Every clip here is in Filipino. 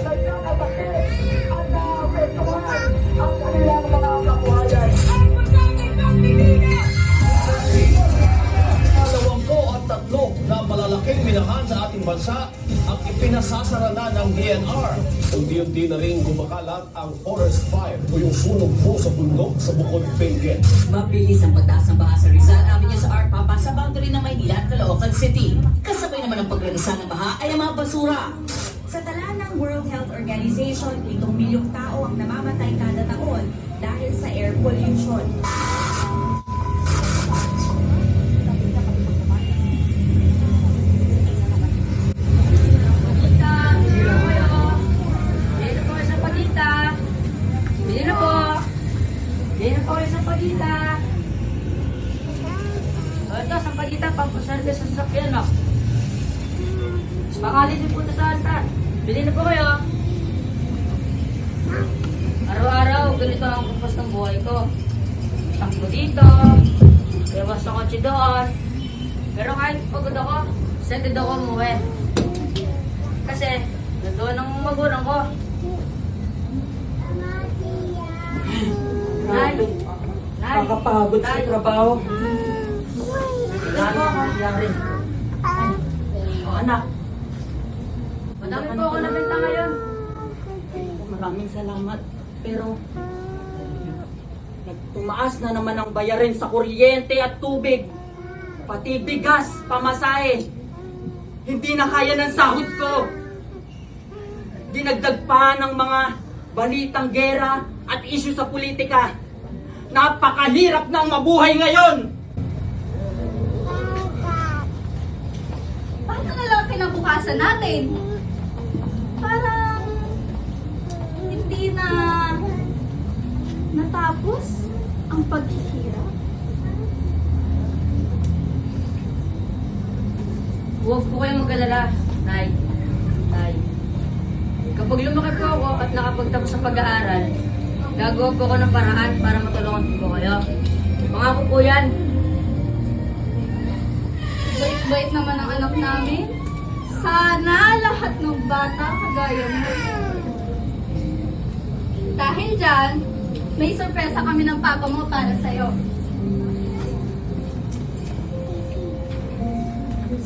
nagkakasakit at naapektuhan ang kanilang mga kabuhayan. Tatlo na malalaking minahan sa ating bansa ang ipinasasara na ng DNR. Unti-unti na rin kumakalat ang forest fire o yung sunog po sa bundok sa Bukod Benguet. Mabilis ang pagtaas ng baha sa Rizal Avenue sa Arpapa sa boundary ng Maynila at Caloocan City. Kasabay naman ang paglanisa ng baha ay ang mga basura. Sa tala ng World Health Organization, 7 milyong tao ang namamatay kada taon dahil sa air pollution. Ito, sampagita, pampasarga sa sasakyan, no? Pangalit din po ito sa altar. Bili na po kayo. Araw-araw, ganito ang kumpas ng buhay ko. Takbo dito, iwas sa kotse doon. Pero kahit pagod ako, excited ako umuwi. Kasi, nandoon ang magulang ko. Nay! Nakakapagod sa trabaho. Lalo ako, yari. O anak, Madami po ako nabenta ngayon. maraming salamat. Pero, nagtumaas na naman ang bayarin sa kuryente at tubig. Pati bigas, pamasahe. Hindi na kaya ng sahod ko. Dinagdag pa ng mga balitang gera at isyu sa politika. Napakahirap ng mabuhay ngayon! Paano na lang kinabukasan natin? Parang hindi na natapos ang paghihirap. Huwag po kayong mag-alala, Nay. Nay. Kapag lumaki po ako at nakapagtapos sa pag-aaral, gagawa po ako ng paraan para matulungan po kayo. Pangako po yan. Bait-bait naman ang anak namin. Sana lahat ng bata kagaya mo. Dahil dyan, may sorpresa kami ng papa mo para sa'yo.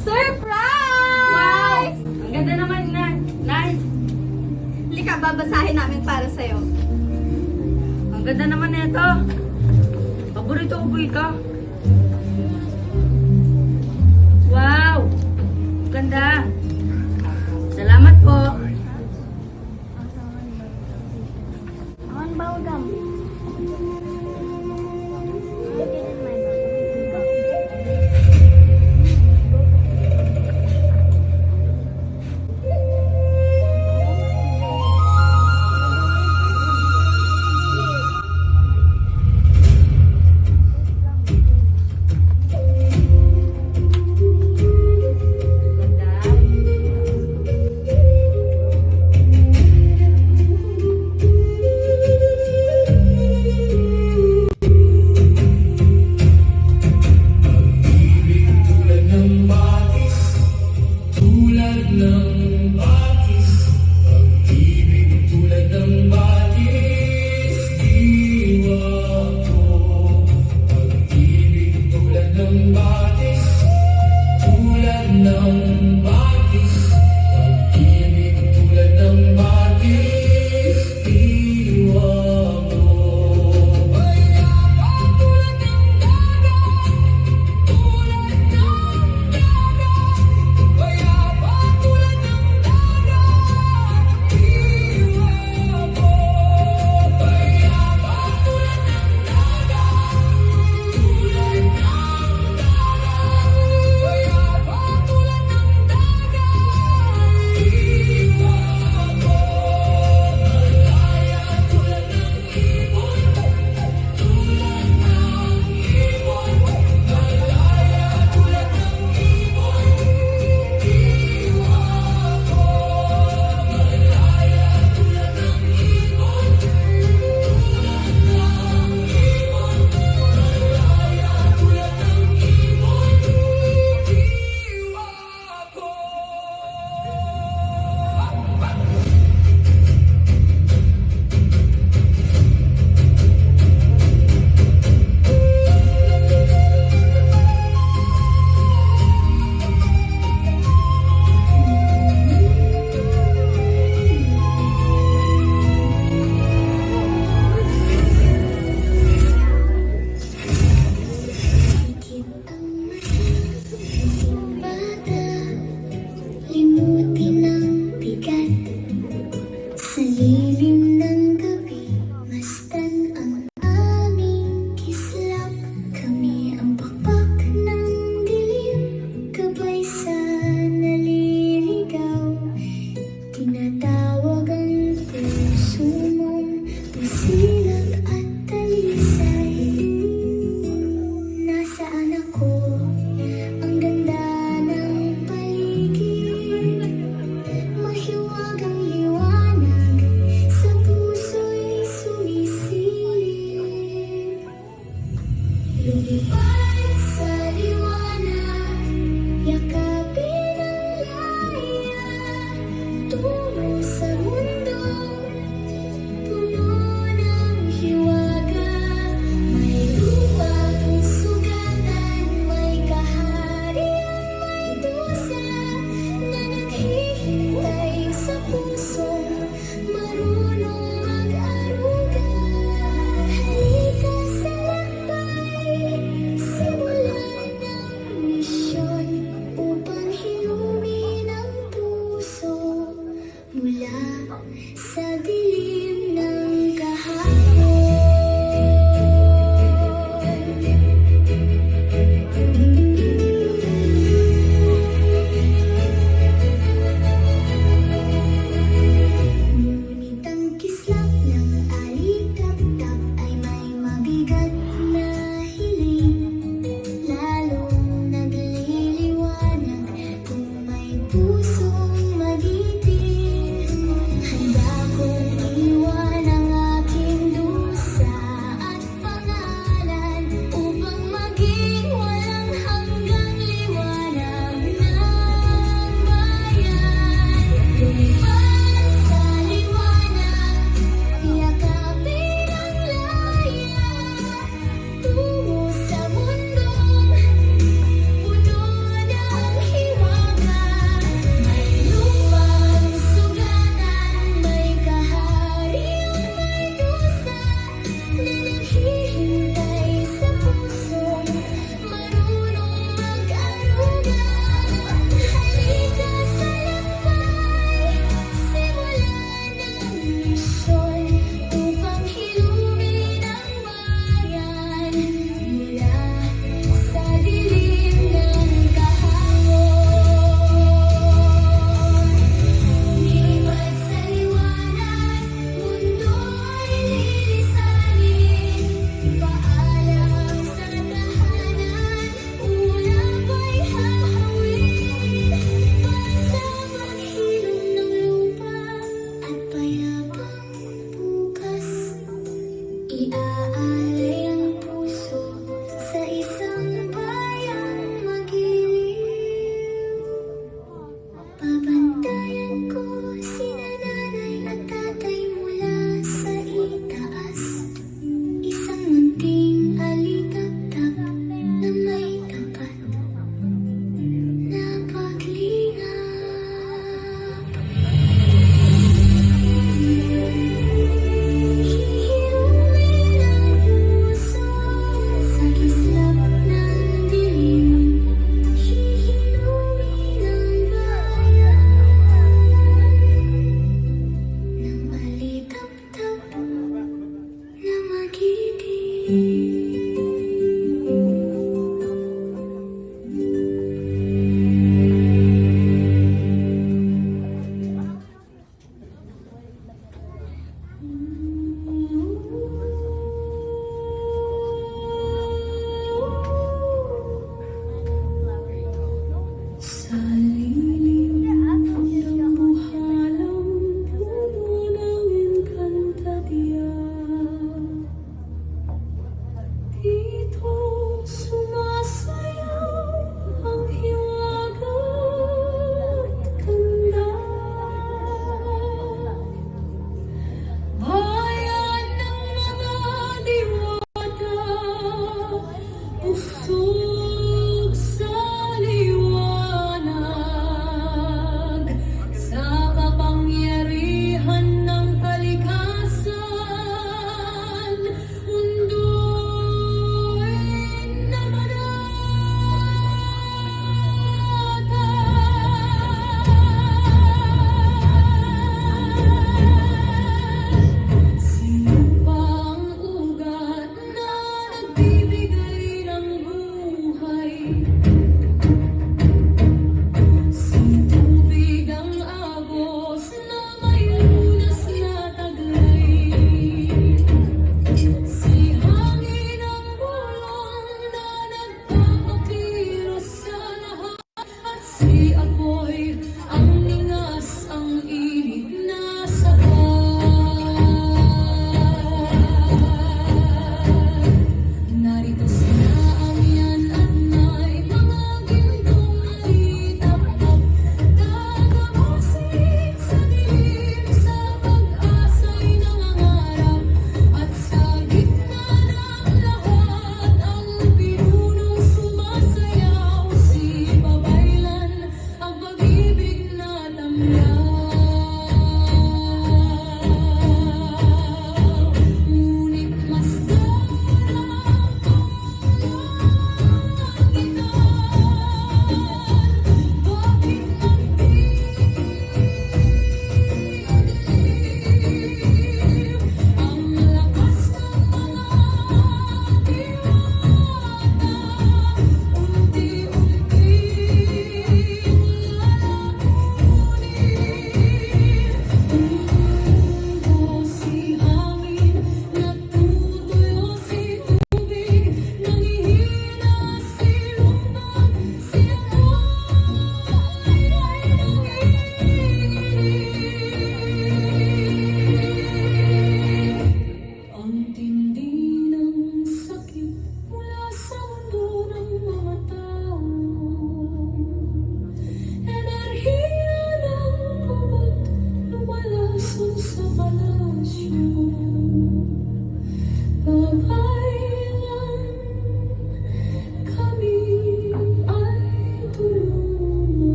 Surprise! Wow! Ang ganda naman, Nay. Halika, babasahin namin para sa'yo. Ang ganda naman nito. Paborito ko po ito. Wow! Ganda. Salamat po. Ang bawagam.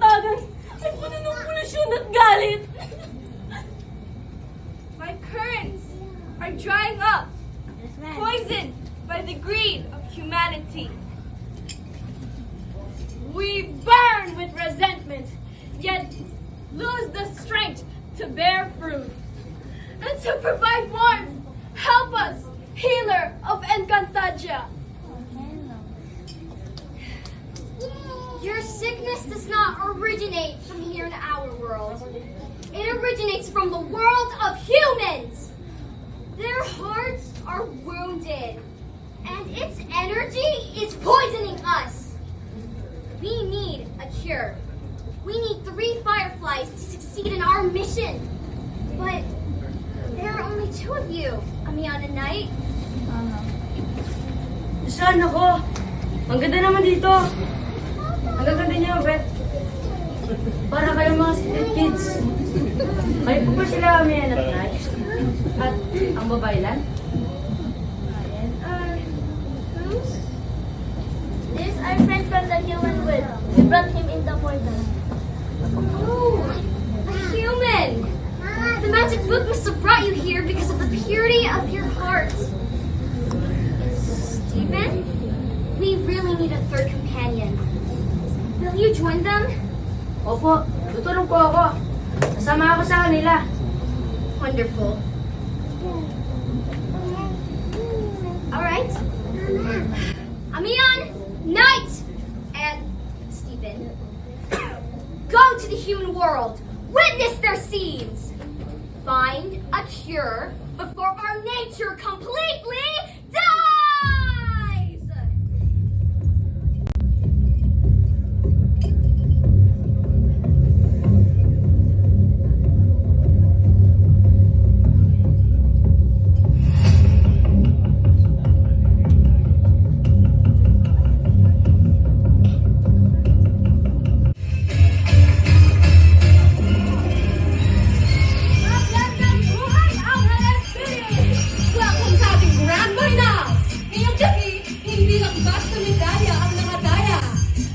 bagay ay puno ng polusyon at galit. My currents are drying up, poisoned by the greed of humanity. We burn with resentment, yet lose the strength to bear fruit. And to provide warmth, help us, healer of Encantadia. Your sickness does not originate from here in our world. It originates from the world of humans. Their hearts are wounded, and its energy is poisoning us. We need a cure. We need 3 fireflies to succeed in our mission. But there are only 2 of you, Amiana Knight. Saan ako? Ang ganda naman dito. Ang ganda niyo, Bet. Para kayo mga street kids. Kayo po ba sila kami at night? At ang babae lang? This is our friend from the human world. We brought him in the portal. Oh, a human! The magic book must have brought you here because of the purity of your heart. Stephen, we really need a 3rd companion. Will you join them? Opo, tutulong po ako. Kasama ako sa kanila. Wonderful. Alright. Amion, Knight, and Stephen. Go to the human world. Witness their scenes. Find a cure before our nature completely dies! Welcome sa ating Grand Finals! Ngayong gabi, hindi lang basta medalya ang nakadaya.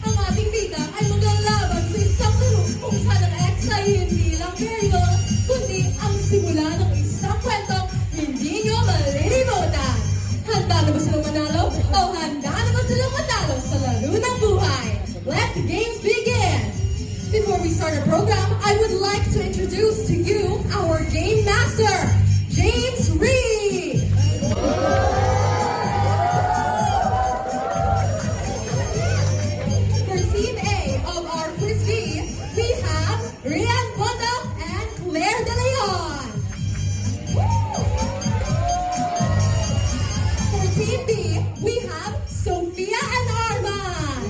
Ang ating bida ay maglalaban sa isang laro kung saan ang ex ay hindi lang period, kundi ang simula ng isang kwentong hindi nyo malilimutan. Handa na ba silang manalo? O handa na ba silang matalo sa laro ng buhay? Let the games begin! Before we start our program, I would like to introduce to you our Game Master, James Reed! For Team A of our Quiz B, we have Rian Bondo and Claire De Leon. For Team B, we have Sophia and Arman.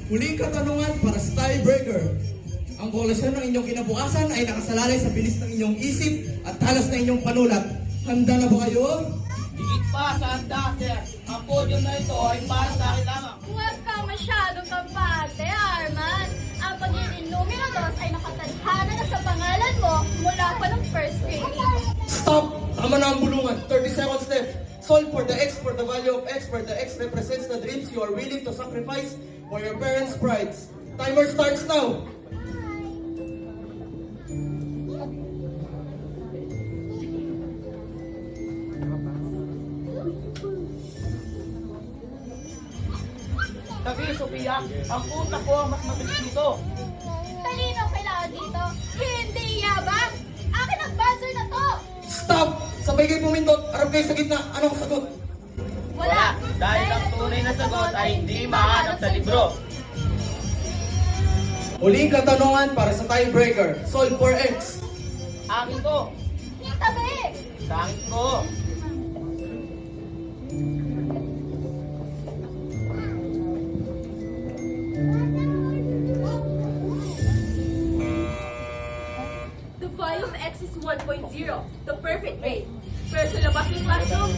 Muling katanungan para sa tiebreaker. Ang koalisyon ng inyong kinabukasan ay nakasalalay sa bilis ng inyong isip at talas ng inyong panulat. Handa na ba kayo? Higit pa sa handa, sir. Ang podium na ito ay para sa akin lamang. Huwag ka masyadong kampante, Arman. Ang pagiging numero 2 ay nakatadhana na sa pangalan mo mula pa ng first grade. Stop! Tama na ang bulungan. 30 seconds left. Solve for the X for the value of X, where the X represents the dreams you are willing to sacrifice for your parents' prides. Timer starts now. Kasi, Sophia, ang utak ko ang mas mabilis dito. Talino kailangan dito. Hindi yabang! Akin ang buzzer na to! Stop! Sabay kayo pumindot. Arap kayo sa gitna. Anong sagot? Wala! Dahil ang tunay na sagot ay hindi mahanap sa libro. Muling katanungan para sa tiebreaker. Solve for X. Akin to. Tabi! Sa akin ko. The value of X is 1.0, the perfect grade. Pero sa labas ng classroom,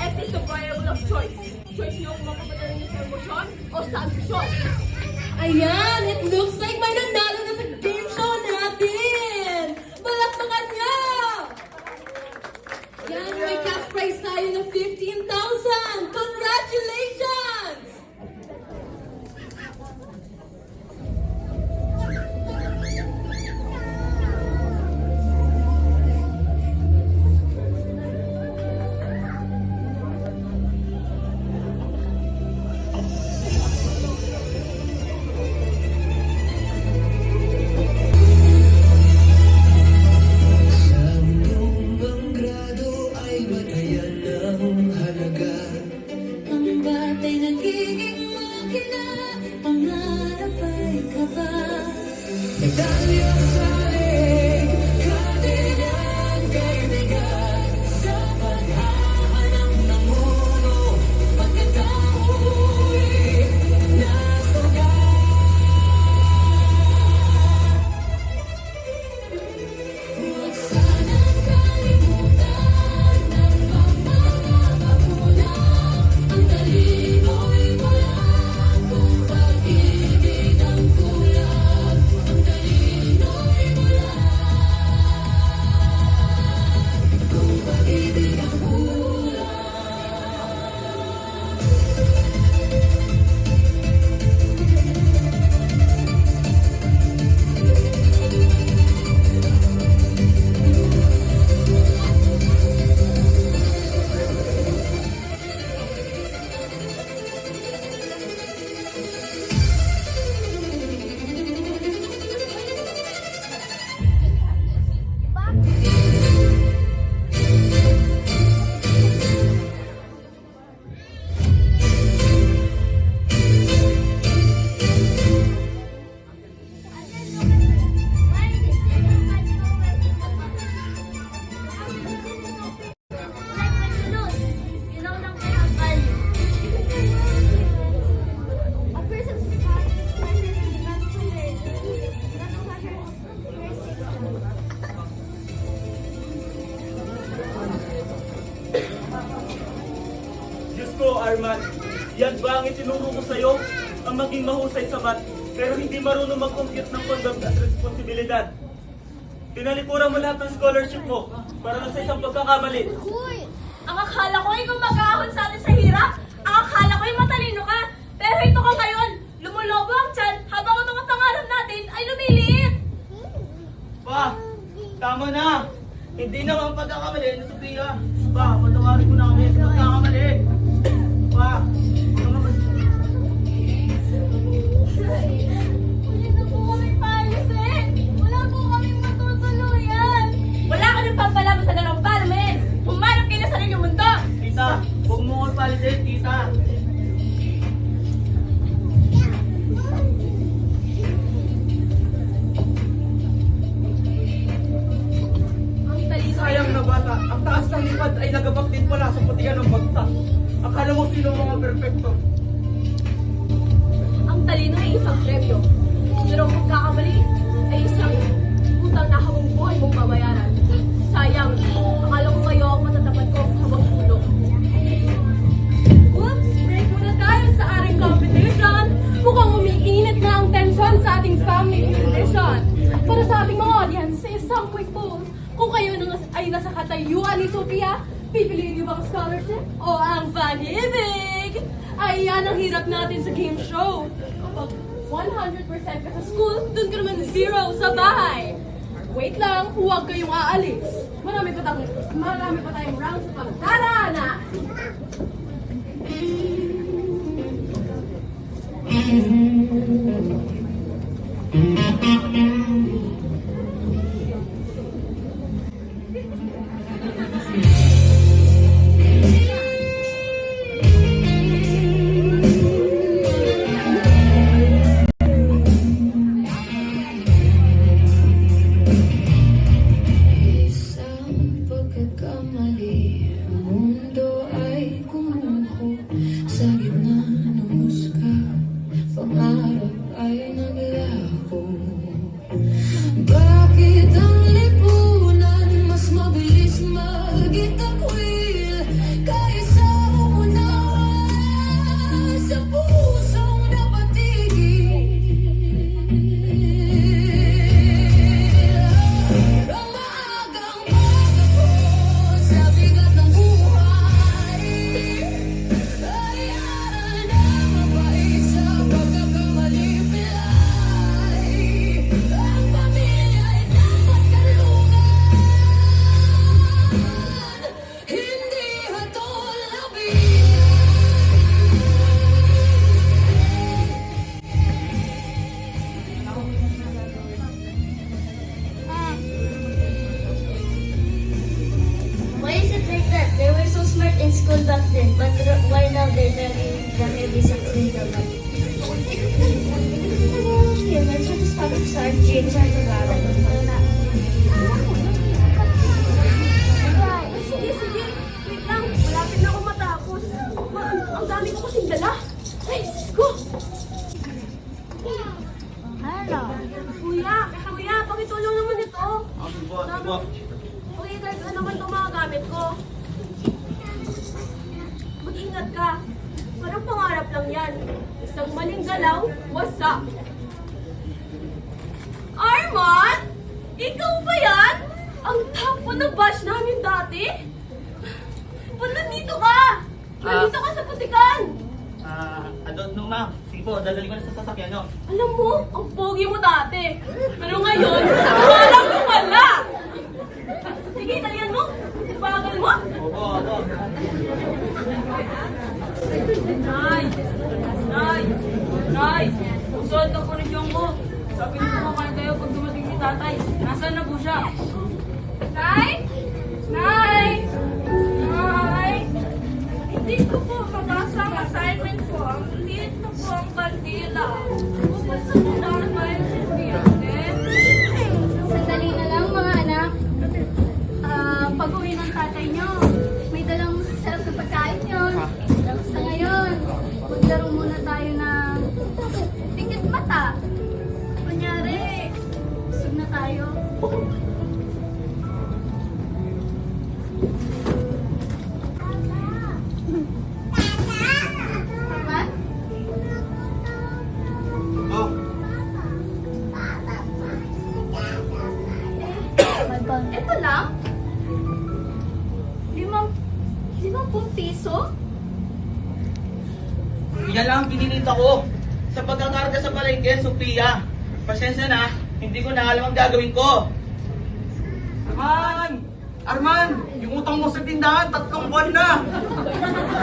X is the variable of choice. Choice niyo kung mapapadala niyo sa emosyon o sa ambisyon. Ayan! It looks like may nanalo na sa game show natin! Palakpakan niyo! Yan, may cash prize tayo na 15,000! Congrats! ay nagiging makina, pangarap ay kaba. Medalya sa leg, katigang kaibigan, sa paghahanap ng mundo, pagkatauwi na sugat. Huwag sanang kalimutan ng mga magulang. Ang talino'y wala kung pag-ibig ang kulang. Ang talino'y wala kung pag-ibig ang kulang. Diyos ko, Arman, yan ba ang itinuro ko sa'yo? Ang maging mahusay sa math, pero hindi marunong mag-compute ng conduct at responsibilidad. Tinalikuran mo lahat ng scholarship mo para lang sa isang pagkakamali. Ang akala ko ikaw mag-ahon sa atin sa hirap. Ang akala ko yung matalino ka. Pero ito ka ngayon, lumulobo ang tiyan habang ang mga pangarap natin ay lumiliit. Pa, tama na. Hindi naman pagkakamali na Sophia. Pa, patawarin mo na kami sa pagkakamali. Pa, Hindi na po kami paalisin. Wala po kaming matutuluyan. Wala ka nang pampalaman sa dalawang namin. Humanap kayo na sa inyong mundo. tita, huwag mo ko palitin, tita. Ang talino. Sayang na bata, ang taas ng lipad ay nagabak din pala sa putihan ng bagtak. Akala mo sino mga perfecto. Ang talino ay isang premyo. Pero ang pagkakamali ay isang utang na habang buhay mong babayaran. Sayang, akala ko kayo ang matatapat ko habang tulog. Whoops! Break muna tayo sa ating competition. Mukhang umiinit na ang tension sa ating family tradition. Para sa ating mga audience, sa isang quick poll, kung kayo ay nasa katayuan ni Sophia, pipiliin niyo ba ang scholarship o ang pag-ibig? Ay, yan ang hirap natin sa game show. Kapag 100% ka sa school, dun ka naman 0 sa bahay. Wait lang, huwag kayong aalis. Marami pa tayong rounds sa pagdaraanan. Isang pagkakamali, ang mundo ay gumuho sa gitna ng husga. Sige, sige. Wait lang. Malapit na ako matapos. Ang dami ko kasing dala. Ay, Diyos ko. Kuya, pakitulong naman ito. Pakitulong ka naman itong mga gamit ko. Mag-ingat ka. Parang pangarap lang yan. Isang maling galaw, wasak. Arman? Ikaw ba yan? Ang tapo ng bash namin dati? Ba't nandito ka? Nandito ka sa putikan. I don't know, ma'am. Sige po, dadali ko na sa sasakyan nyo. Alam mo, ang pogi mo dati. Pero ngayon, parang wala. Sige, talian mo. Bagal mo. Opo. Nay! Usulat ako ni Jongko. Sabi niyo kumakain kayo pag dumating si tatay. Nasaan na po siya? Nay? Nay? Nay? Hindi ko po mabasa ang assignment ko. Ang liit na po ang kandila. Basta mo na kayo sa estudyante. Sandali na lang mga anak. Pag-uwi ng tatay nyo, may dalang sarap na pagkain yun. Sa ngayon, maglaro muna tayo ng tikit mata. Kunyari, busog na tayo. Arman? Ito lang? 50 piso? Yan lang ang pininita ko. Sa pagkakarga sa palengke, Sophia. Pasensya na, hindi ko na alam ang gagawin ko. Arman! Yung utang mo sa tindahan, 3 buwan na!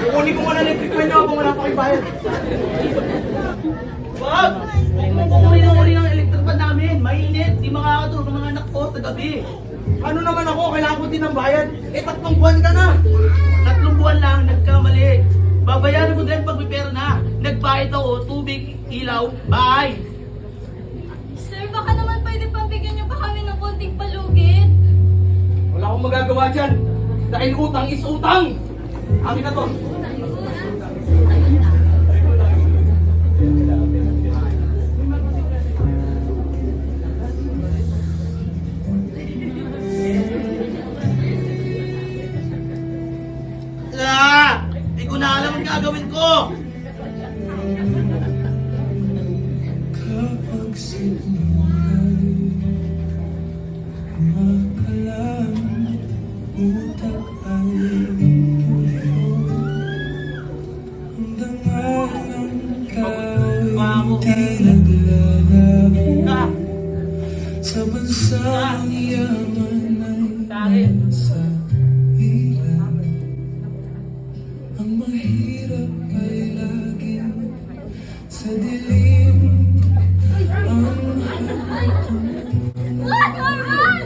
Kukunin ko muna electric fan nyo kung wala pa kayo bayad. Wag! Huwag mo pumuli ng electric fan namin. Mainit, di makakatulog ng mga anak ko sa gabi. Ano naman ako, kailangan ko din ng bayad. 3 buwan ka na! 3 buwan lang, nagkamali. Babayaran mo din pag may pera na. Nagbayad ako, tubig, ilaw, bahay. Sir, baka naman pwede pabigyan niyo pa kami ng konting palugit. Wala akong magagawa dyan. Dahil utang is utang! Amin na to. Hindi ko na alam ang gagawin ko. Kapag sinulay, makalam, utak ay pulo. Ang dangal ng kaunti naglalabo. Sa bansang yaman ay nasa ilan. Ang mahirap ay laging sa dilim. What? Arman!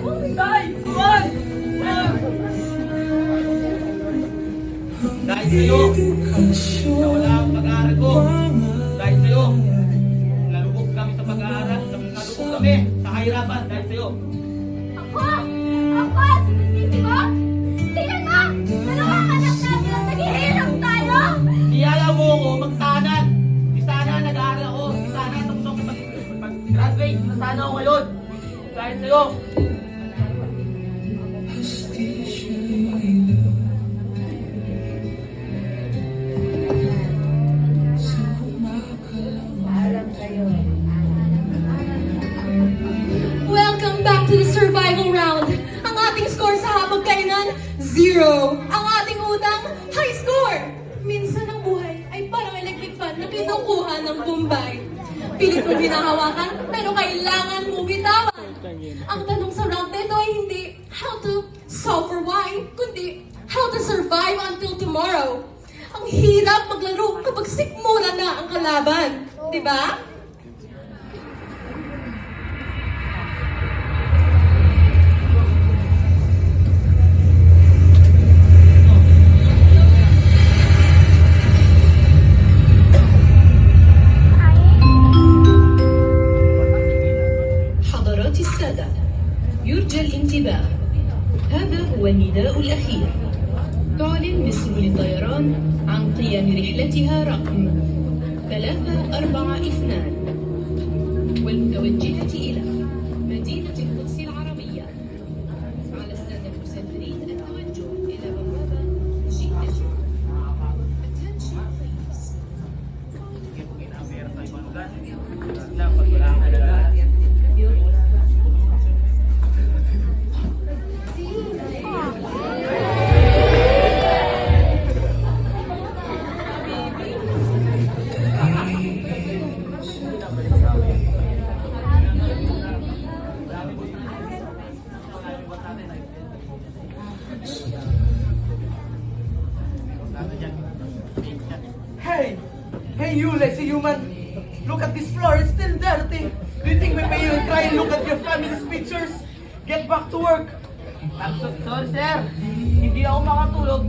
Dahil sa'yo, nawala ang pag-aaral ko. Dahil sa'yo, nalubog kami sa pag-aaral. Nalubog kami sa kahirapan. Dahil sa'yo. Ako? Sisisi mo? Tingnan mo! Dalawang anak natin ang naghihirap tayo! Iyala mo ako magtahanan. Di sana nag-aaral ako. Di sana tapos ako pag-graduate. Di sana ako ngayon. Dahil sa'yo. Welcome back to the survival round. Ang ating score sa hapagkainan, 0. Ang ating utang, high score. Minsan ang buhay ay parang electric fan na kinukuha ng Bombay. Pilit mong hinahawakan, pero kailangan mong bitawan. Ang tanong sa round nito ay hindi how to solve for why, kundi how to survive until tomorrow. Ang hirap maglaro kapag sikmura na ang kalaban. Diba? الأخير. تعلن مسؤول الطيران عن قيام رحلتها رقم 342 والمتوجهة إلى مدينة القدس العربية. على السادة المسافرين التوجه إلى بوابة جدة. Attention please. Hey! Hey you, lazy human! Look at this floor, it's still dirty! Do you think we pay you and try and look at your family's pictures? Get back to work! Sorry sir, hindi ako makatulog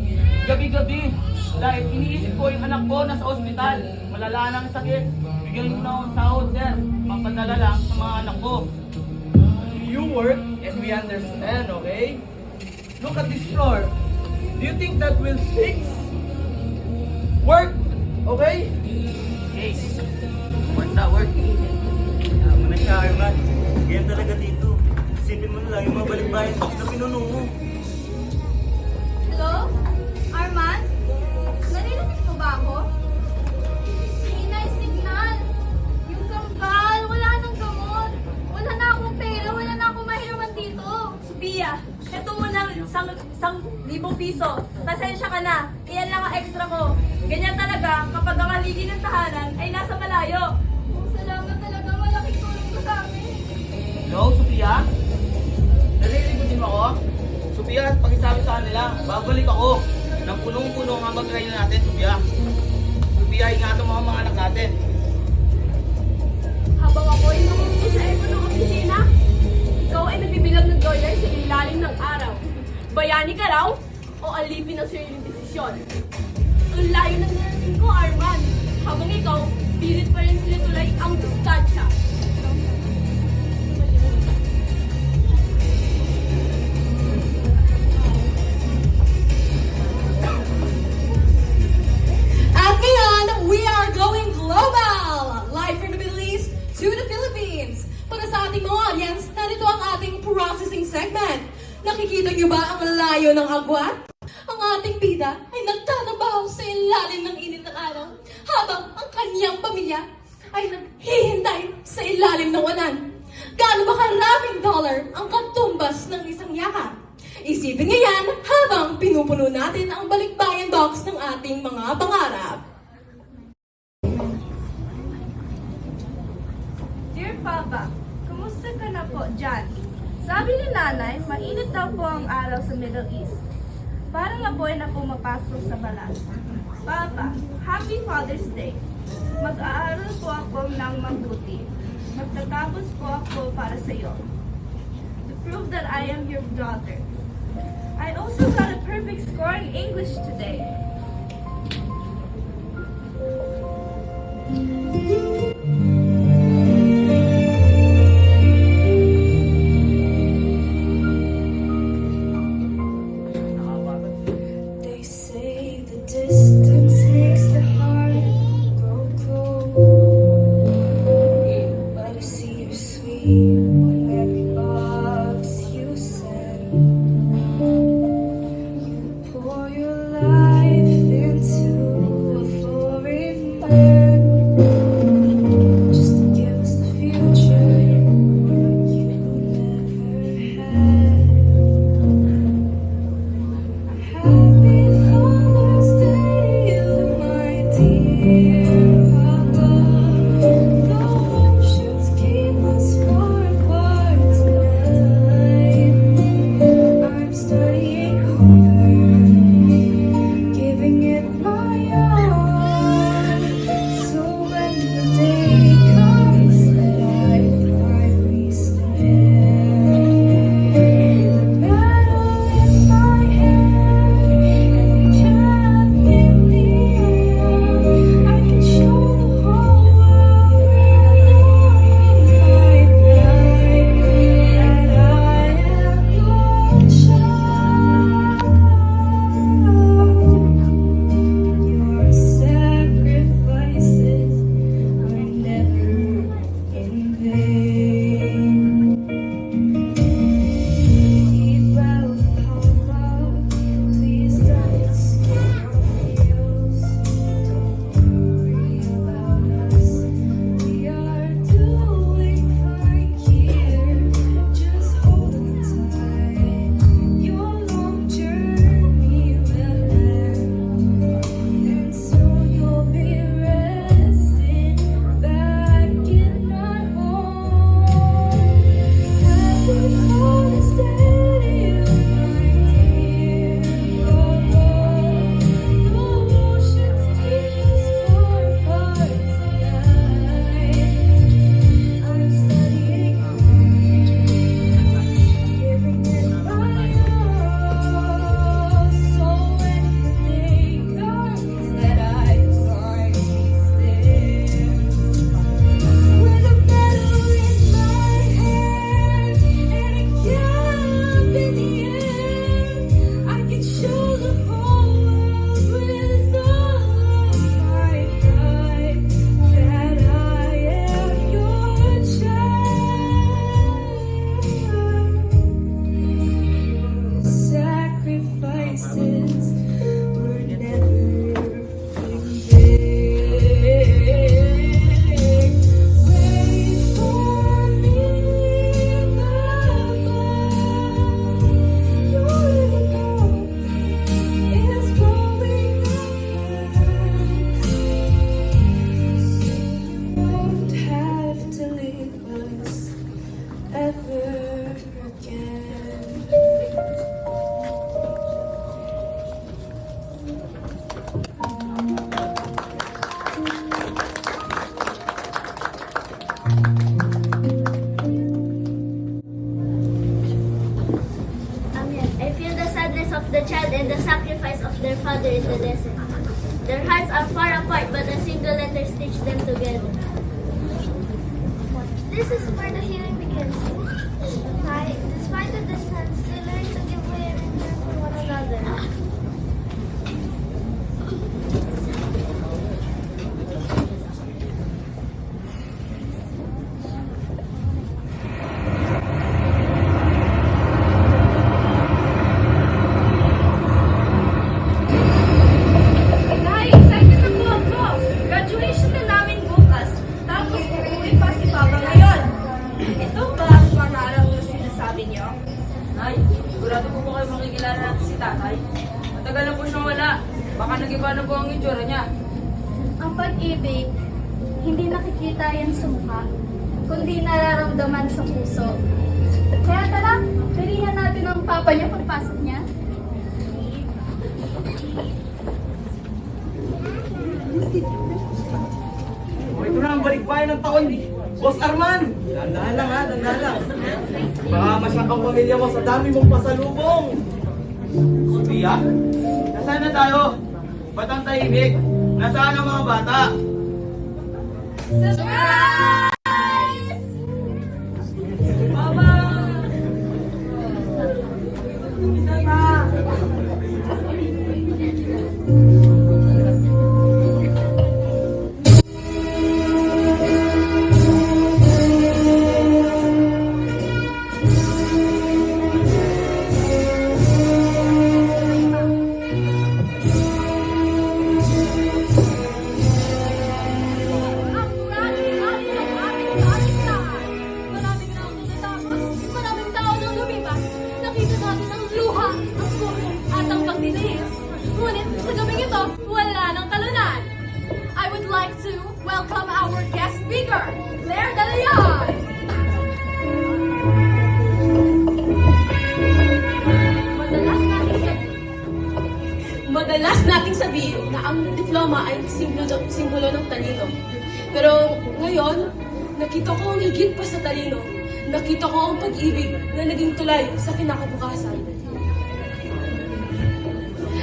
gabi-gabi dahil iniisip ko yung anak ko nasa ospital. Malala ng sakit. Bigyan niyo na akong sahod sir. Papadala lang sa mga anak ko. You work and we understand, okay? Look at this floor. Do you think that will fix? Work, okay? Hey, work na work. Tama na siya, Arman. Ganyan talaga dito. Isipin mo na lang yung mga balikbayan box na pinuno mo. Hello? Arman? Narinig mo ba ako? Hinay signal. Yung kambal, wala nang gamot. Wala na akong pera, wala na akong mahiraman dito. Sophia, eto mo ng 1,000 piso. Pasensya ka na. Iyan lang ang extra ko. Ganyan talaga kapag ang haligi ng tahanan ay nasa malayo. Salamat talaga, malaking tulong ko sa amin. Hello, Sophia? Naliligutin mo ako? Sophia, pakisabi sa kanila, babalik ako. Nang punong-puno ang mag-ride natin, Sophia. Sophia, ingatan mo ang mga anak natin. Habang ako ay namumuno sa eko ng opisina, ikaw ay nagbibilang ng dollar sa ilalim ng araw. Bayani ka raw o alipin ang sariling desisyon? Ang layo ng narating ko, Arman. Habang ikaw, pilit pa rin sinituloy ang distansya. At ngayon, we are going global! Live from the Middle East to the Philippines. Para sa ating mga audience, narito ang ating processing segment. Nakikita niyo ba ang layo ng agwat? Ang ating bida ay nagtatrabaho sa ilalim ng init ng araw habang ang kanyang pamilya ay naghihintay sa ilalim ng ulan. Gaano ba karaming dollar ang katumbas ng isang yakap? Isipin niyo yan habang pinupuno natin ang balikbayan box ng ating mga pangarap. Dear Papa, kumusta ka na po dyan? Sabi ni Nanay, mainit daw po ang araw sa Middle East. Parang apoy na pumapasok sa balat. Papa, Happy Father's Day. Mag-aaral po ako ng mabuti. Magtatapos po ako para sa iyo. To prove that I am your daughter. I also got a perfect score in English today. They say the distance makes the heart grow cold, but I see you're sweet on every box you send. You pour your life into a foreign land, just to give us the future you never had. Happy Father's Day, my dear Papa. The oceans keep us far apart tonight. I'm studying hard, giving it my all, so are far apart, but a single letter stitch them together. This is where the healing begins. Despite the distance, they learn to give way and endure for one another. Nay, excited na po ako. Graduation na namin bukas. Tapos uuwi pa si Papa ngayon. Ito ba ang pangarap na sinasabi niyo? Nay, sigurado po kayo makikilala natin si tatay. Matagal na po siyang wala. Baka nag-iba na po ang itsura niya. Ang pag-ibig, hindi nakikita yan sa mukha, kundi nararamdaman sa puso. Kaya tara, pilihan natin ang papa niya pagpasok niya. O, ito na ang balikbayan ng taon. Boss Arman! Dandahan lang ha, dandahan lang. Baka masyak ang pamilya mo sa dami mong pasalubong. Tia, nasaan na tayo? Ba't ang tahimik? Nasaan ang mga bata? Surprise! Papa! Maraming tao nang lumipas. Nakita natin ang luha, ang buko, at ang pagtitiis. Ngunit sa gabing ito, wala nang talunan. I would like to welcome our guest speaker, Claire De Leon. Madalas nating sabihin na ang diploma ay simbolo ng talino. Pero ngayon, nakita ko ang higit pa sa talino. Nakita ko ang pag-ibig na naging tulay sa kinakabukasan.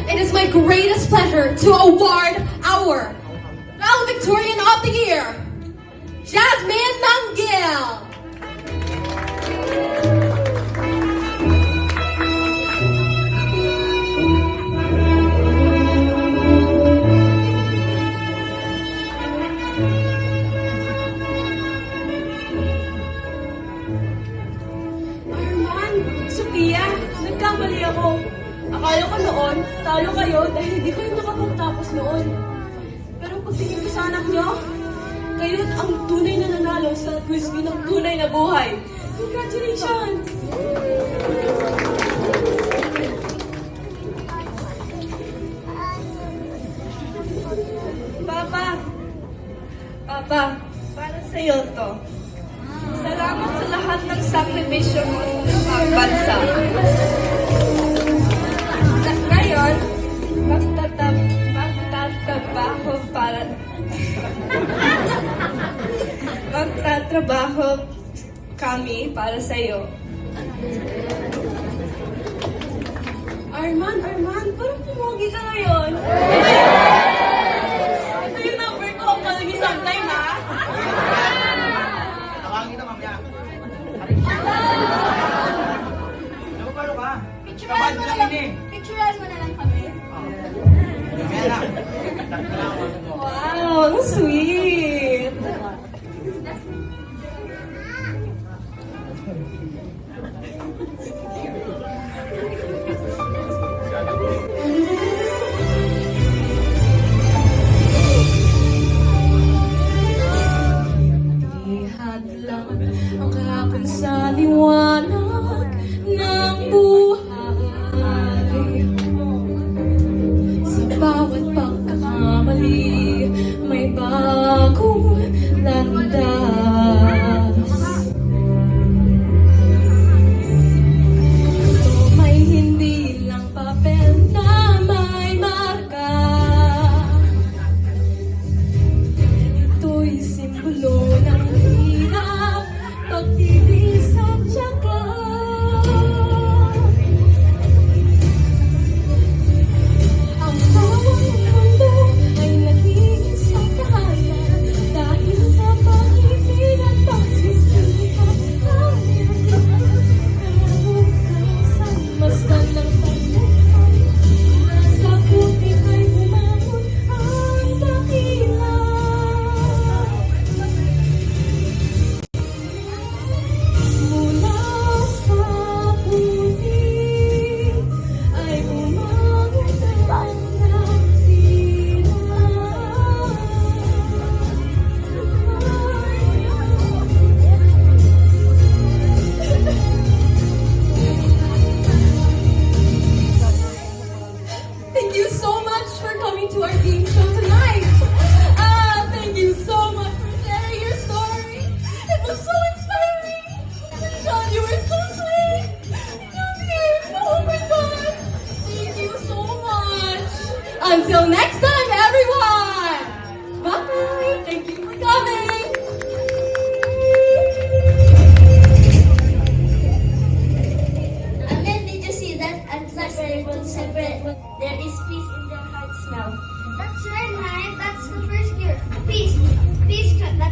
It is my greatest pleasure to award our valedictorian of the year, Jasmine Nanggil. Arman, Sophia, nagkamali ako. Akala ko noon, talo kayo dahil hindi kayo nakapagtapos noon. Pero pagtingin ko sa anak nyo, kayo ang tunay na nanalo sa quiz ng tunay na buhay. Congratulations! Papa, para sa iyo to. Salamat sa lahat ng sakripisyo mo sa bansa. Ngayon, magtatrabaho kami para sa iyo. Arman, parang pumogi ka ngayon. Ito yung number ko. Call me sometime, ha? Tawagin kita mamaya. Ano ba ka? Picturean mo na lang. Picturean mo na lang kami. Mamaya na. Wow, ang sweet! Ihadlang ang kahapon sa liwanag ng buhay. Sa bawat pagkakamali, may bagong landas. Ito may hindi lang papel na may marka. Ito'y simbolo ng hirap, pagtiis at tiyaga. Ang bawat mundo ay nag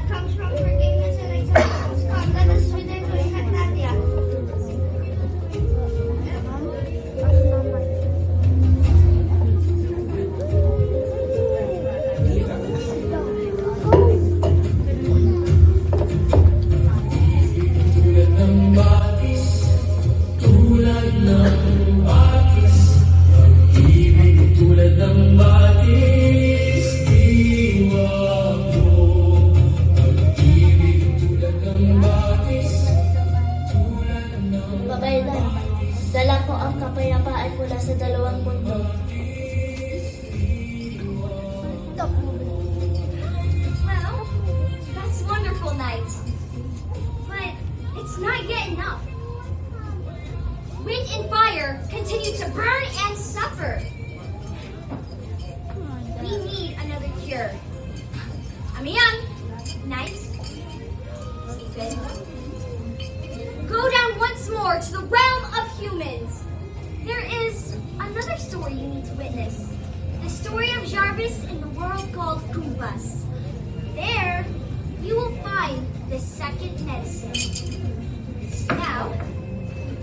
comes from forgiveness and acceptance. Come, let us read it to Nadia. Babay-bay, dala ko ang kapayapaan mula sa dalawang mundo. Well, that's wonderful, Knight. But it's not yet enough. Wind and fire continue to burn and suffer. We need another cure. Amiyan, Knight, Stephen, go down once more to the realm of humans. There is another story you need to witness. The story of Jarvis in the world called Kumbas. There, you will find the second medicine. Now,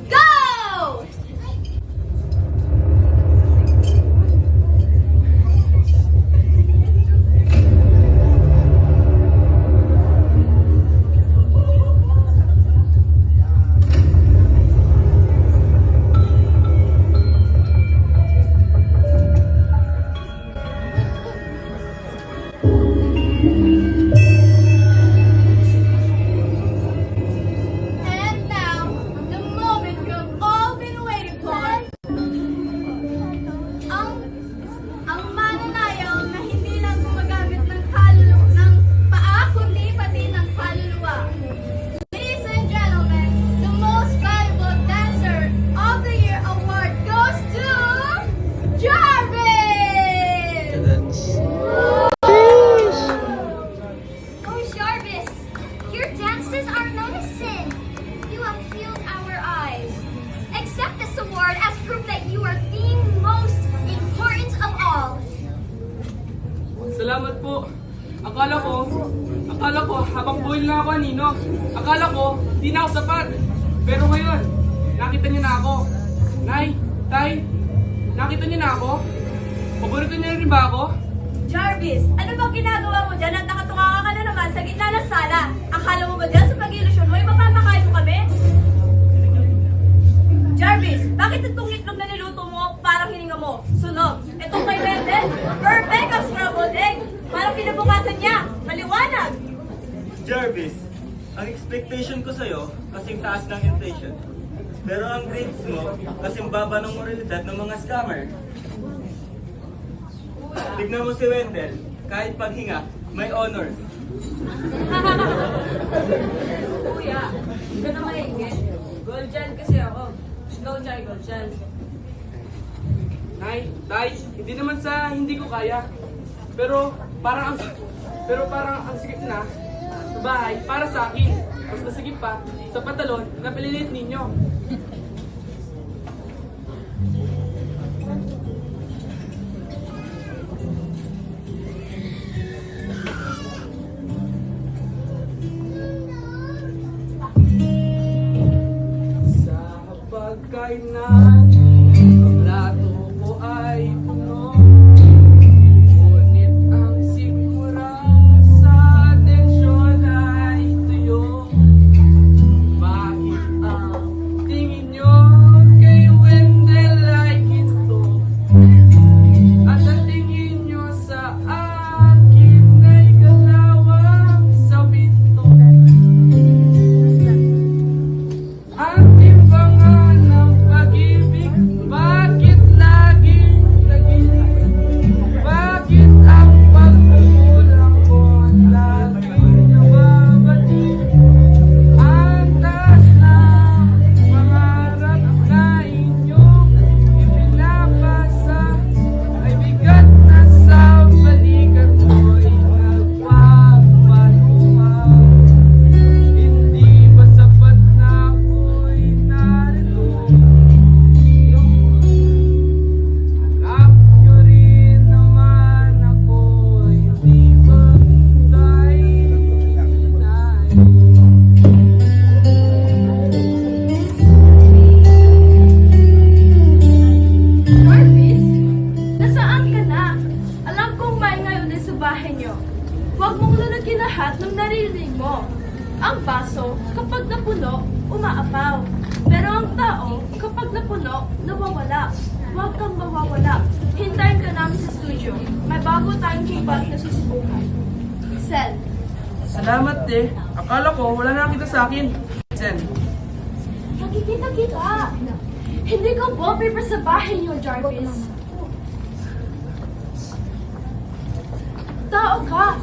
go! And now, the moment you've all been waiting for. Ang mananayaw na hindi lang gumagamit ng paa, kundi pati ng kaluluwa. Ladies and gentlemen, the most valuable dancer of the year award goes to Jarvis! Oh, Jarvis, your dances are known as sin. You have healed our eyes. Accept this award as proof that you are the most important of all. Salamat po. Akala ko, habang buhay na ako, Nino. Akala ko, di na ako sapat. Pero ngayon, nakita niyo na ako. Nay, Tay, nakita niyo na ako? Paborito niyo rin ba ako? Jarvis, ano bang ginagawa mo dyan at nakatunganga ka na naman sa gitna ng sala? Akala mo ba dyan sa pag-ilusyon mo ay mapapakain mo kami? Jarvis, bakit itong itlog na niluto mo parang hininga mo? Sunog. Itong kay Wendell, perfect ang scrambled egg. Parang kinabukasan niya. Maliwanag. Jarvis, ang expectation ko sa'yo kasing taas ng inflation. Pero ang grades mo kasing baba ng moralidad ng mga scammer. Tignan mo si Wendell, kahit paghinga, may honors. Kuya, hindi ka na maingit. Gold dyan kasi ako. No try gold dyan. Nay, Tay, hindi naman sa hindi ko kaya. Pero parang ang sikip na sa bahay para sa akin. Mas masigip pa sa pantalon na pililit ninyo. Sa pagkainan, ang plato ko ay puno. Ngunit ang sikmura sa atensyon ay tuyo. Bakit ang tingin nyo Kung naririnig mo, ang baso, kapag napuno, umaapaw. Pero ang tao, kapag napuno, nawawala. Huwag kang mawawala. Hintayin ka namin sa studio. May bago tayong himbat na susubukan. Sel. Salamat eh. Akala ko wala nakita sa akin. Sen. Nakikita kita. Hindi ka wallpaper sa bahay niyo, Jarvis. Tao ka.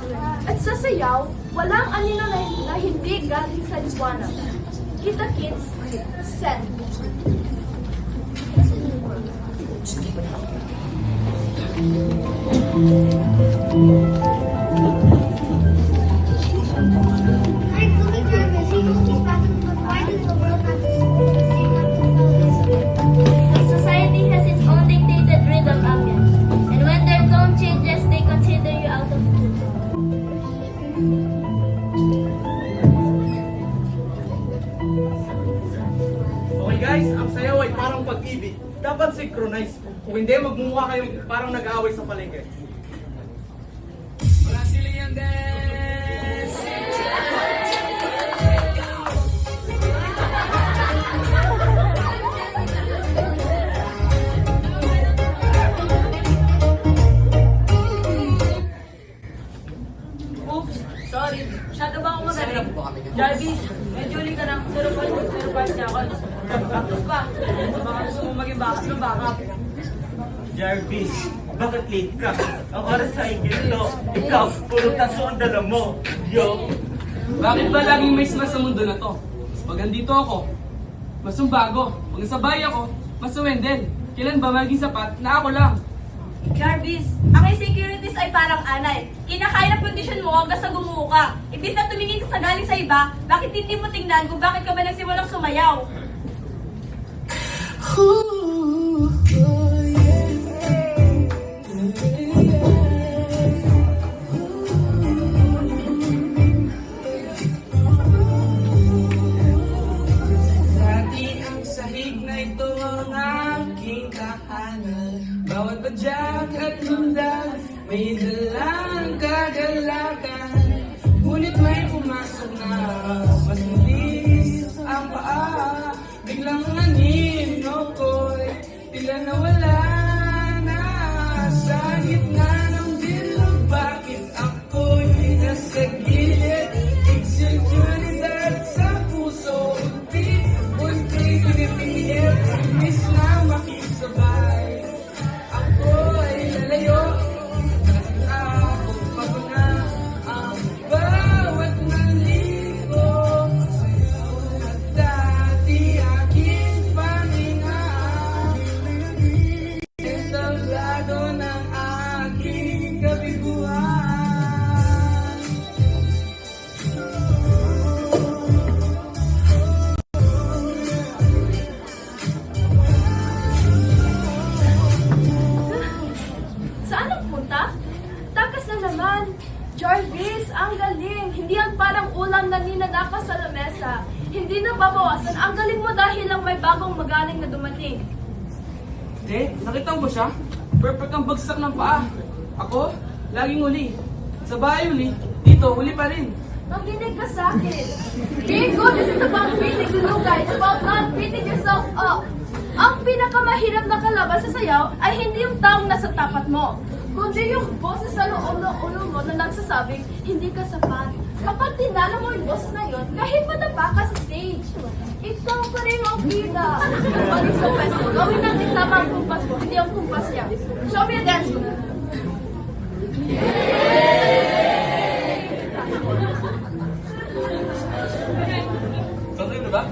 At sa sayaw, walang anino na hindi galing sa liwanag. Kita kids, Sen. Alright, look at Jarvis. He knows he's back, but why does the world have to sing like this way? Society has its own dictated rhythm, Amir. And when their tone changes, they consider you out of tune. Okay guys, ang sayaw ay parang pag-ibig. Dapat synchronize. Kung hindi, magmumukha kayong parang nag-aaway sa palengke. Brazilian dance! Oops, sorry. Masyado ba ako magaling? Jarvis, medyo uli ka ng 0.05 seconds. Practice ba? Baka gusto mo maging backup. Jarvis, bakit late ka? Ang oras sa ito, ikaw, puro taso ang dala mo. Yo! Bakit ba laging may smas sa mundo na to? Pag andito ako, mas bago. Pag nasabay ako, mas Wendell. Kailan ba maging sapat na ako lang? Jarvis, ang insecurities ay parang anay. Kinakaya ng kondisyon mo hanggang sa gumuho ka. Ibig na tumingin ka sa galing sa iba, bakit hindi mo tingnan kung bakit ka ba nagsimulang sumayaw? Dati ang sahig na ito ang aking tahanan. Bawat padyak at lundag, may dalang kagalakan. Ngunit may pumasok na mas bilis ang paa. Biglang anino ko'y tila nawala na sa gitna ng bilog. Bakit ako'y nasa gilid? Insecurity sa puso. Unti pinipilit, imbis na makisabay. Ako ay lalayo. Ako pag na ang bawat naligo. At dati aking paninga. Entablado ng aking kabiguan. Saan nagpunta? Takas na naman. Jarvis, ang galing. Hindi yan parang ulam na ninadapas sa lamesa. Hindi na babawasan. Ang galing mo dahil lang may bagong magaling na dumating. Nakita mo ba siya? Perfect ang bagsak ng paa. Ako, laging uli. Sa bahay uli, dito uli pa rin. Makinig ka sa akin. Being good isn't about beating the new guy. It's about not beating yourself up. Ang pinakamahirap na kalaban sa sayaw ay hindi yung taong nasa tapat mo, kundi yung boses sa loob-ulo mo na nagsasabing hindi ka sapat. Kapag tinalo mo yung boses na yun, kahit madapa ka sa stage, ikaw pa rin ang bida. Balik sa pwesto, gawin natin tama ang kumpas mo, hindi ang kumpas niya. Show me a dance move. Sorry na ba?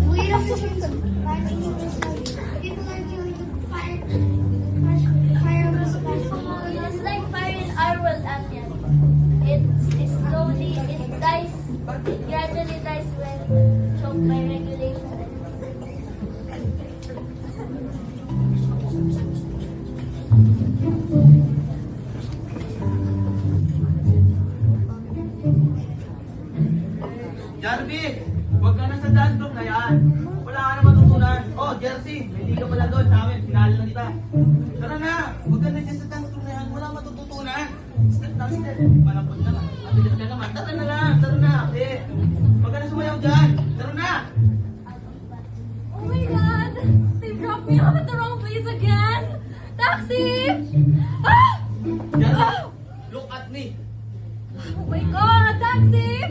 We have to change them. People are doing fire. It's like fire in our world, Amir. It slowly, it dies, it gradually dies when choked by regulation. Jarvis, huwag ka na sa dance floor na yan. Wala ka na matutunan. Oh, Jersey, hindi ka pala doon sa amin. Sinali na kita. Tara na, huwag ka na dyan sa dance floor na yan. Wala matututunan. Step down, step. Malapot na lang. Mabilis ka naman. Tara na lang, tara na. Huwag ka na sumayaw dyan. Tara na. Oh my God! They dropped me off at the wrong place again! Taxi! Ah! Yan. Oh! Look at me. Oh my God! Taxi!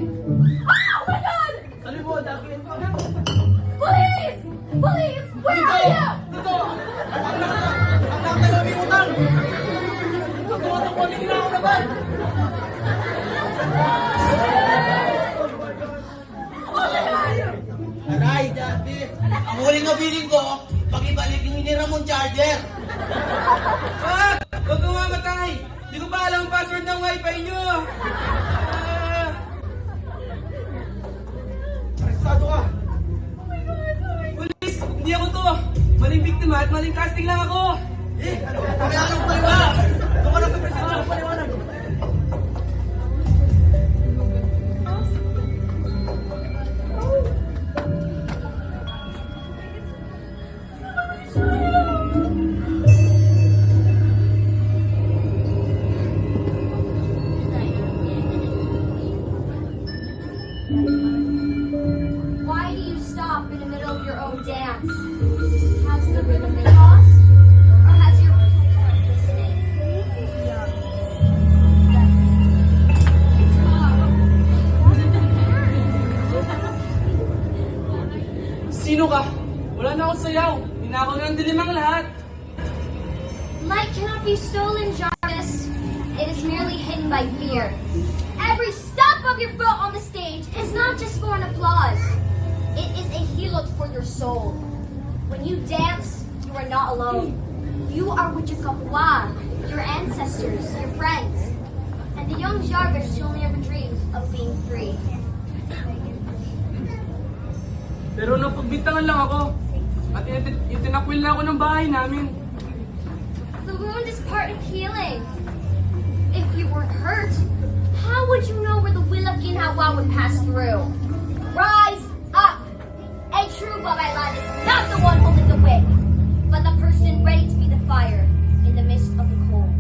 Ah! Oh my God! Sabi mo, dati. Police! Police! Where are you? Dito! Ang tayo may utang! Ang tuwatang ko, hindi na ako naman! Oh my God! Aray, dati! Ang huling na billing ko, pakibalik yung inira mong charger! Ah! Huwag kang mamatay! Di ko pa alam ang password ng wifi nyo! Arestado ka! Police! Hindi ako to! Maling biktima at maling casting lang ako! Pagkakalong paliwanag! Doon ka na sa presidente ng paliwanag! Why do you stop in the middle of your own dance? Has the rhythm been lost? Or has your heart listening? Sino ka? Wala na akong sayaw! Ninakaw na ang dilim ang lahat! Light cannot be stolen, Jarvis. It is merely hidden by fear. Every step of your foot on the stage is not just for an applause. It is a helot for your soul. When you dance, you are not alone. You are with your kapwa, your ancestors, your friends, and the young Jarvis who only ever dreams of being free. Pero napagbintangan lang ako. At itinakwil na ako ng bahay namin. The wound is part of healing. If you weren't hurt, how would you know where the will of Ginhawa would pass through? Rise up! A true Babaylan is not the one holding the wick, but the person ready to be the fire in the midst of the cold.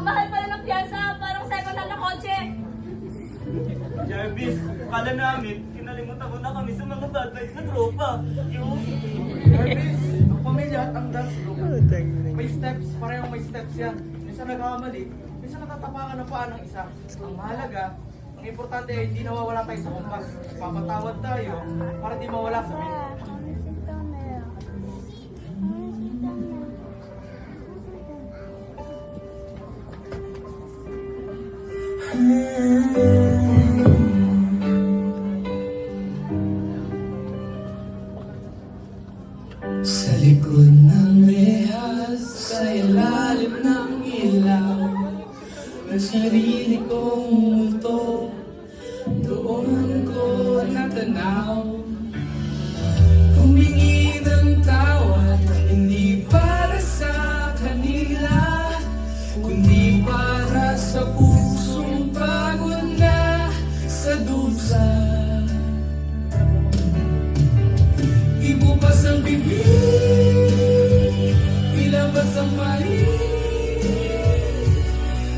mahal pala ng piyansa, parang second hand na kotse. Jarvis, akala namin, kinalimutan mo na kami sa mga bad vibes na tropa. Yung... Jarvis, ang pamilya at ang dance group. May steps, parehong may steps yan. Minsan nagkakamali, minsan natatapakan ng paa ng isa. Ang mahalaga, ang importante ay hindi nawawala tayo sa kompas. Papatawad tayo para di mawala sa media. Sa likod ng rehas, sa ilalim ng ilaw, ang sarili kong multo, doon ko natanaw. Humingi ng tawad, hindi para sa kanila, kundi para sa pusong pagod na sa dusa. Ibukas ang bibig, ilabas ang mali.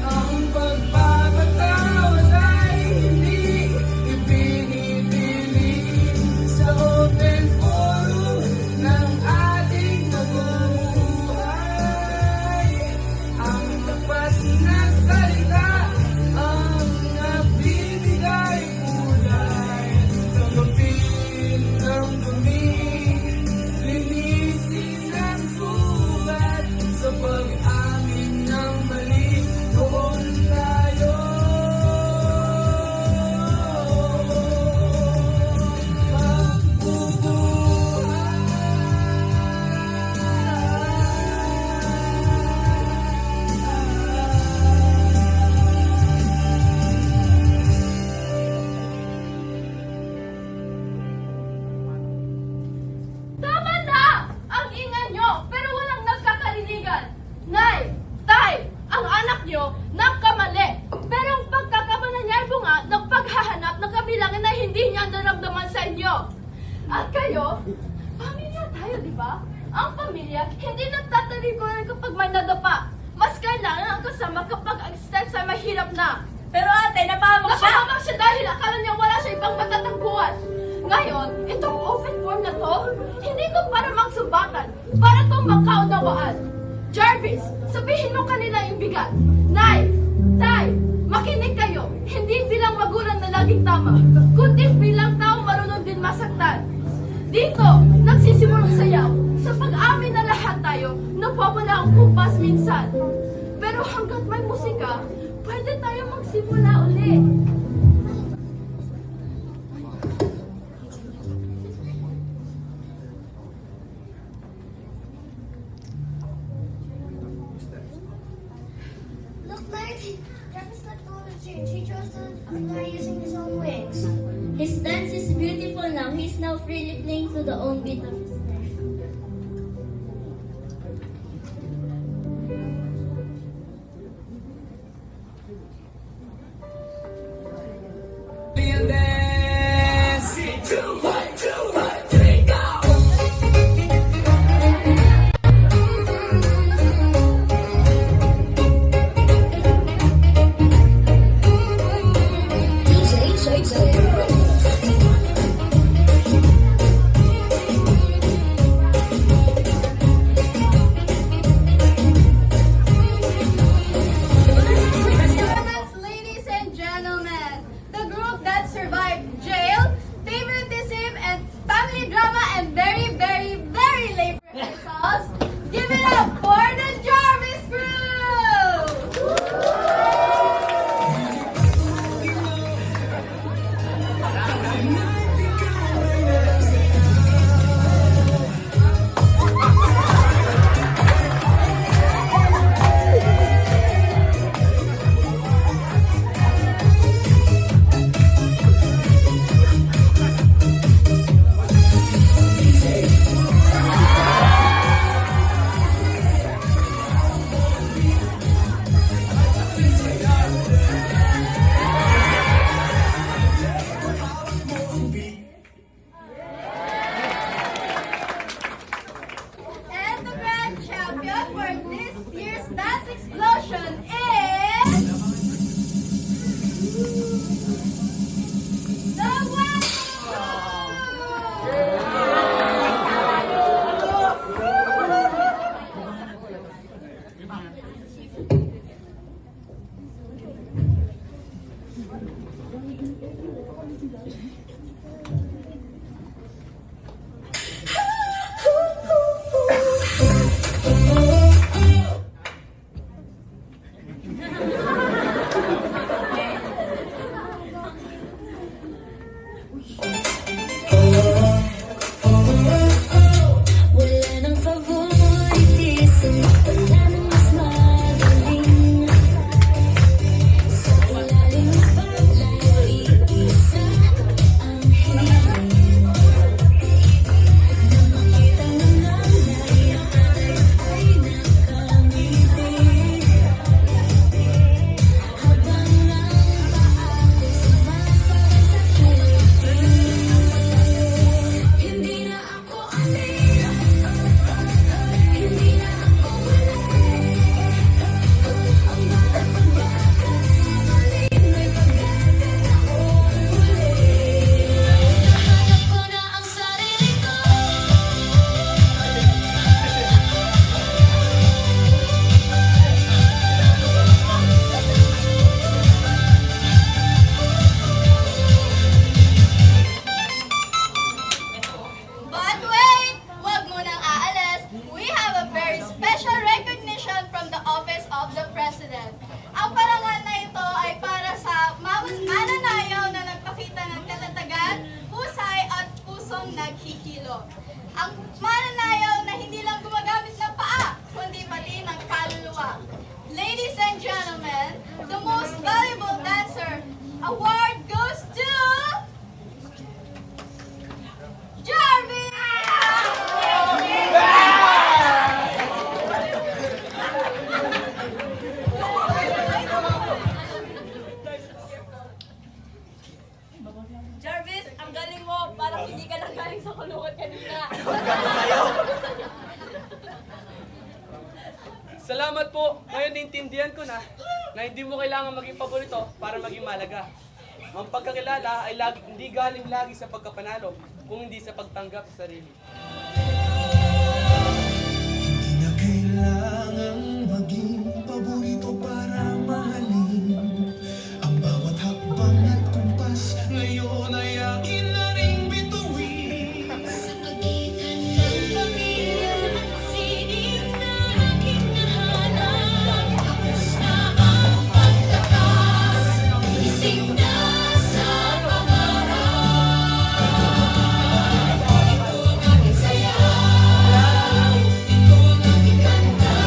Ang pagpapatawad ay hindi ipinipili sa open forum ng ating pagmumuhay. Ang tapat na salita ang nagbibigay kulay. Tanggapin ang dumi, linisin ang sulat sa pag-amin ng mali. Doon tayo Tama na! Ang ingay nyo, pero walang nagkakarinigan. Nay, tay, ang anak nyo nagkamali. Pero ang pagkakamali niya ay bunga ng paghahanap ng kabilangan na hindi niya naramdaman sa inyo. At kayo, pamilya tayo, di ba? Ang pamilya, hindi nagtatalikuran kapag may nadapa. Mas kailangan ang kasama kapag ang steps ay mahirap na. Pero ate, napahamak siya. Napahamak siya dahil akala niya wala siya ibang matatagpuan. Ngayon, itong open form na to, hindi to para magsumbatan, para itong magkaunawaan. Jarvis, sabihin mo kanila yung bigat. Nay, tay, makinig kayo. Hindi bilang magulang na laging tama, kundi bilang tao marunong din masaktan. Dito, nagsisimulang sayaw. Sa pag-amin na lahat tayo, napawala ang kumpas minsan. Pero hanggat may musika, pwede tayo magsimula ulit. Look, Larry. Travis let go of the church. He chose to fly using his own wings. His dance is beautiful now. He's now freely playing to the own beat of his life. and dance. 2, 1, 2, 1, 3, go! Wala nang favoritism, wala nang mas magaling. Sa ilalim ng spotlight, iisa ang hiling. Nang makita ng nanay, ang tatay ay nakangiti. Habang ang paa ko'y sumasakay sa kiliti. Hindi na ako alin, hindi na ako mali. Ang bawat pagkakamali may pagkakataon muli. Nahanap ko na ang sarili ko. But wait! Huwag mo nang aalis. We have a very special recognition from the Office of the President. Ang parangal na ito ay para sa mananayaw na nagpakita ng katatagan, husay at pusong naghihilo. Ang mananayaw na hindi lang gumagamit ng paa, kundi pati ng kaluluwa. Ladies and gentlemen, the most valuable dancer award goes to Jarvis! Jarvis, ang galing mo. Parang hindi ka nang galing sa kulungan kanina. Salamat po. Ngayon naintindihan ko na hindi mo kailangan maging paborito para maging malaga. Ang pagkakilala ay hindi galing lagi sa pagkapanalo, kung hindi sa pagtanggap sa sarili. Na kailangang maging paborito para mahalin. Ang bawat hakbang at kumpas ngayon ay akin na ring bituin. Sa pagitan ng pamilya at sining na aking nahanap. Tapos na ang pagtakas, isip na sa pangarap. Ito ang aking saya, ito ang aking kanta.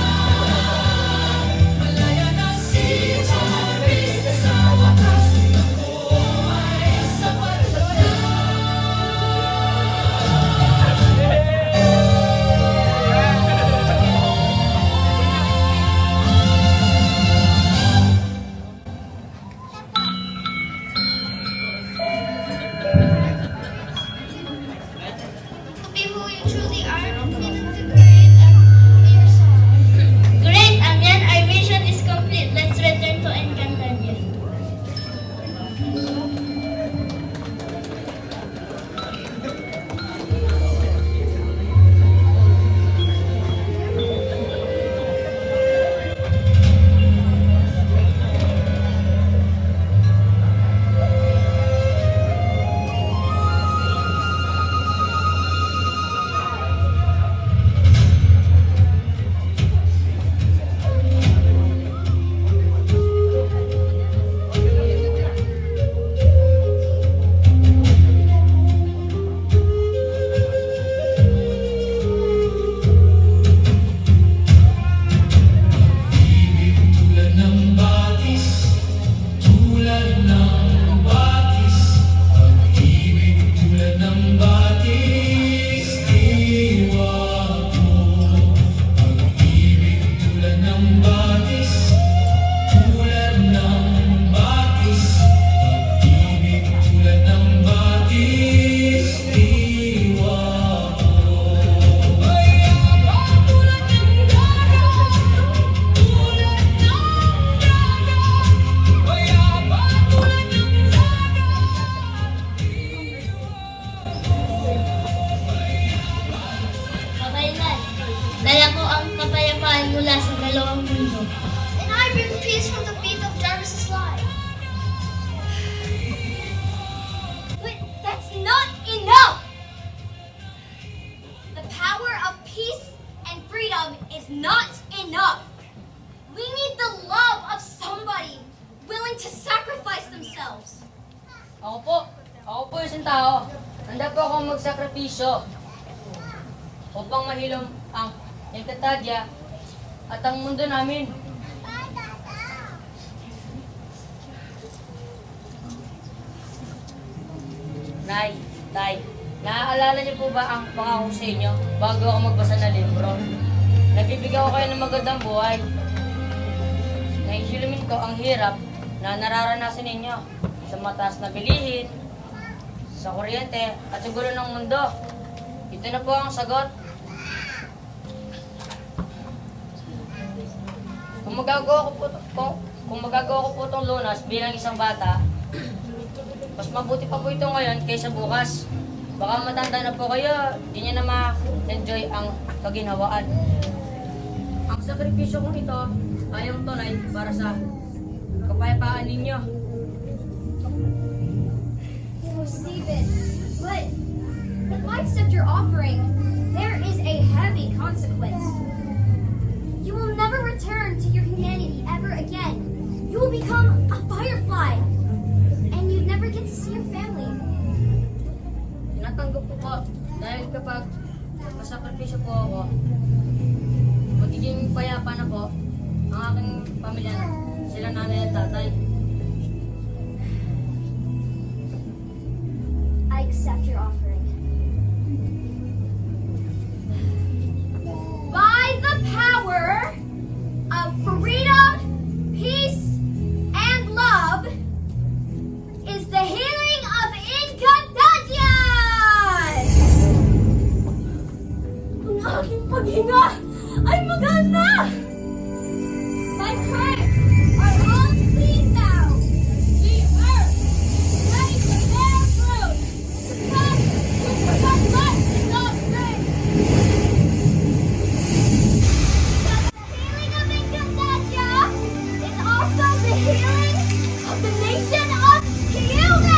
klaseng tao, handa po akong magsakripisyo upang mahilom ang Encantadia at ang mundo namin. Nay, Tay, naaalala niyo po ba ang pangako sa inyo bago ako magbasa ng libro? Nagbibigyan ko kayo ng magandang buhay. Naihilimin ko ang hirap na nararanasan ninyo sa mataas na bilihin, sa kuryente at sa gulo ng mundo. Ito na po ang sagot. Kung magagawa ko po itong lunas bilang isang bata, mas mabuti pa po ito ngayon kaysa bukas. Baka matanda na po kayo, di niya na ma-enjoy ang kaginhawaan. Ang sakripisyo kong ito ay ang tunay para sa kapayapaan ninyo. Oh, Stephen, but if I accept your offering, there is a heavy consequence. You will never return to your humanity ever again. You will become a firefly, and you'd never get to see your family. Tinatanggap ko po dahil kapag masakripisyo po ako, magiging payapa na po ang aking pamilya, sila nanay at tatay. I accept your offering. By the power of freedom, peace, and love is the healing of Encantadia! Ang aking paghinga ay maganda! My crimes are all clean now! The earth is ready to bear fruit! Come, become life in God's grace! The healing of Encantadia is also the healing of the nation of humans!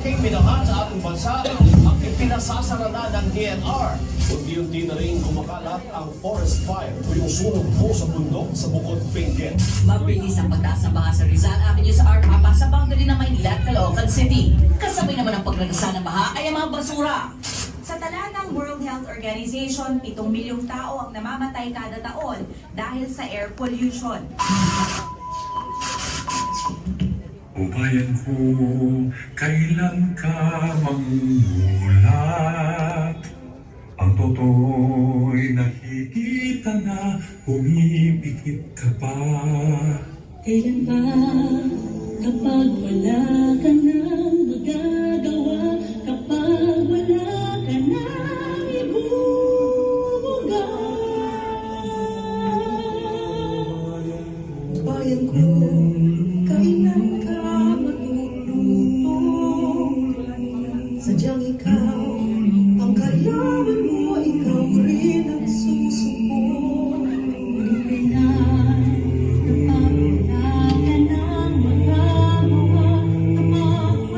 malalaking minahan sa ating bansa ang ipinasasara na ng DNR. Unti-unti na rin kumakalat ang forest fire o yung sunog po sa bundok sa Bukod Benguet. Mabilis ang pagtaas ng baha sa Rizal Avenue sa Art Papa sa boundary ng Maynila at Caloocan City. Kasabay naman ang pagragasa ng baha ay ang mga basura. Sa tala ng World Health Organization, 7 milyong tao ang namamatay kada taon dahil sa air pollution. O bayan ko, kailan ka mamulat? Ang toto'y nakikita na pumipikit ka pa. Kailan ba kapag wala ka nang magagawa, kapag wala ka nang ibubuga? Bayan ko, kailan ka magluluto? Sadyang ikaw ang kayaman mo, ikaw rin ang susubok. Hindi na napapala ka ng magagawa, kapag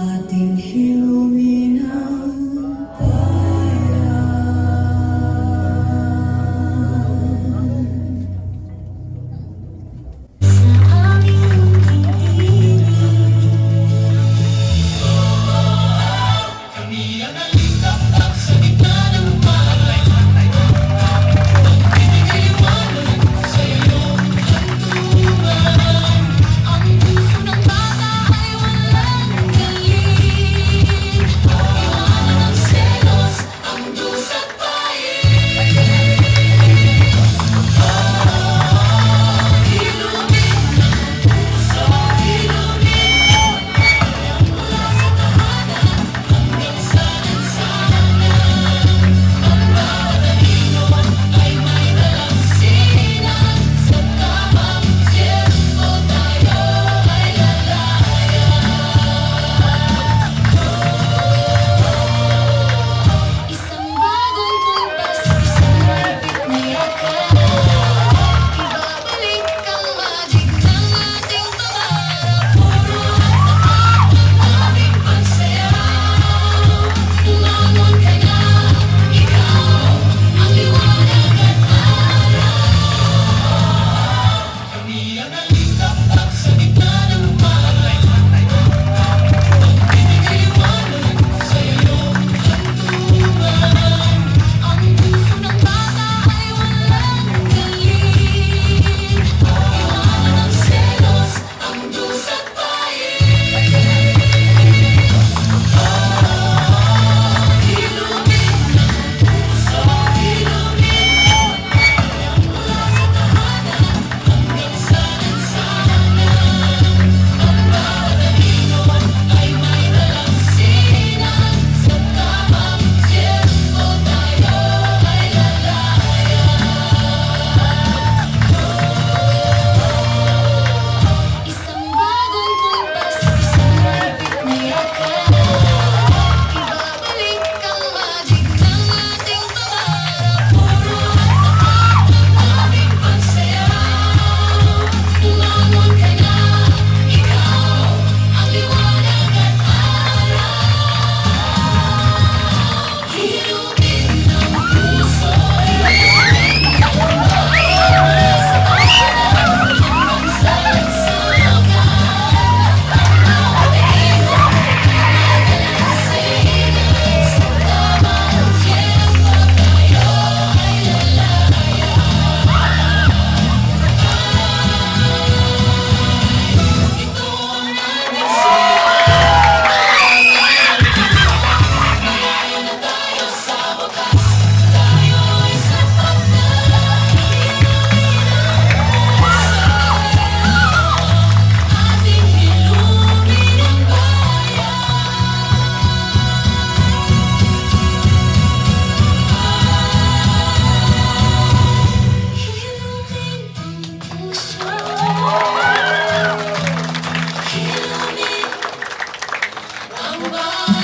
ating hiluminang Ang